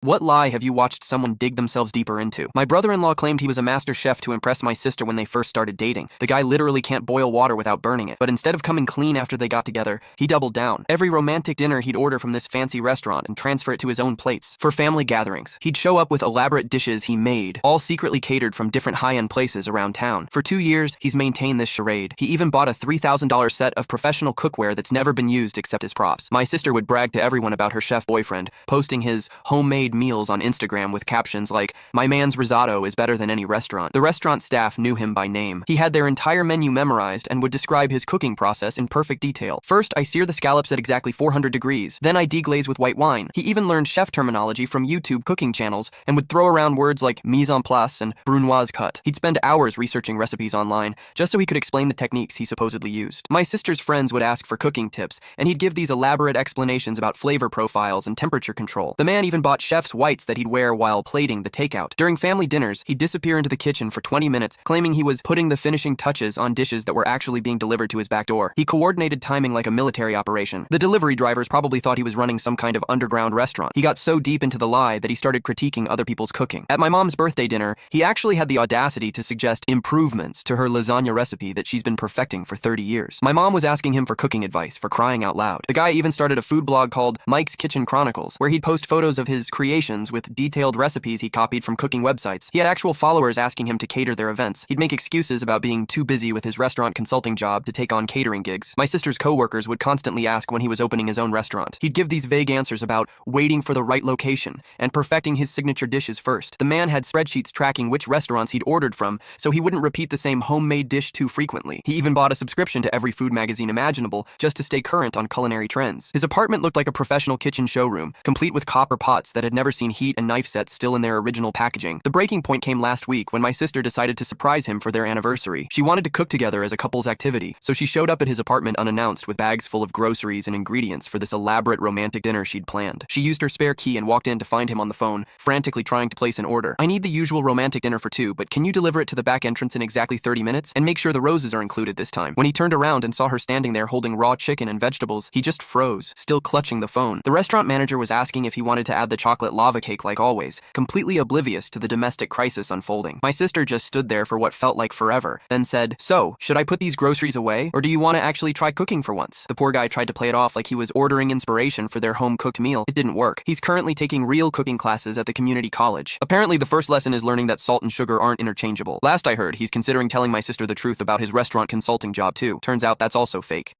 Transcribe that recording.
What lie have you watched someone dig themselves deeper into? My brother-in-law claimed he was a master chef to impress my sister when they first started dating. The guy literally can't boil water without burning it. But instead of coming clean after they got together, he doubled down. Every romantic dinner he'd order from this fancy restaurant and transfer it to his own plates. For family gatherings, he'd show up with elaborate dishes he made, all secretly catered from different high-end places around town. For 2 years, he's maintained this charade. He even bought a $3,000 set of professional cookware that's never been used except as props. My sister would brag to everyone about her chef boyfriend, posting his homemade meals on Instagram with captions like, "My man's risotto is better than any restaurant." The restaurant staff knew him by name. He had their entire menu memorized and would describe his cooking process in perfect detail. "First, I sear the scallops at exactly 400 degrees. Then I deglaze with white wine." He even learned chef terminology from YouTube cooking channels and would throw around words like mise en place and brunoise cut. He'd spend hours researching recipes online just so he could explain the techniques he supposedly used. My sister's friends would ask for cooking tips, and he'd give these elaborate explanations about flavor profiles and temperature control. The man even bought chef's whites that he'd wear while plating the takeout. During family dinners, he'd disappear into the kitchen for 20 minutes, claiming he was putting the finishing touches on dishes that were actually being delivered to his back door. He coordinated timing like a military operation. The delivery drivers probably thought he was running some kind of underground restaurant. He got so deep into the lie that he started critiquing other people's cooking. At my mom's birthday dinner, he actually had the audacity to suggest improvements to her lasagna recipe that she's been perfecting for 30 years. My mom was asking him for cooking advice, for crying out loud. The guy even started a food blog called Mike's Kitchen Chronicles, where he'd post photos of his creations with detailed recipes he copied from cooking websites. He had actual followers asking him to cater their events. He'd make excuses about being too busy with his restaurant consulting job to take on catering gigs. My sister's coworkers would constantly ask when he was opening his own restaurant. He'd give these vague answers about waiting for the right location and perfecting his signature dishes first. The man had spreadsheets tracking which restaurants he'd ordered from, so he wouldn't repeat the same homemade dish too frequently. He even bought a subscription to every food magazine imaginable just to stay current on culinary trends. His apartment looked like a professional kitchen showroom, complete with copper pots that had never seen heat and knife sets still in their original packaging. The breaking point came last week when my sister decided to surprise him for their anniversary. She wanted to cook together as a couple's activity, so she showed up at his apartment unannounced with bags full of groceries and ingredients for this elaborate romantic dinner she'd planned. She used her spare key and walked in to find him on the phone, frantically trying to place an order. "I need the usual romantic dinner for 2, but can you deliver it to the back entrance in exactly 30 minutes? And make sure the roses are included this time." When he turned around and saw her standing there holding raw chicken and vegetables, he just froze, still clutching the phone. The restaurant manager was asking if he wanted to add the chocolate lava cake like always, completely oblivious to the domestic crisis unfolding. My sister just stood there for what felt like forever, then said, "So, should I put these groceries away, or do you want to actually try cooking for once?" The poor guy tried to play it off like he was ordering inspiration for their home-cooked meal. It didn't work. He's currently taking real cooking classes at the community college. Apparently, the first lesson is learning that salt and sugar aren't interchangeable. Last I heard, he's considering telling my sister the truth about his restaurant consulting job too. Turns out that's also fake.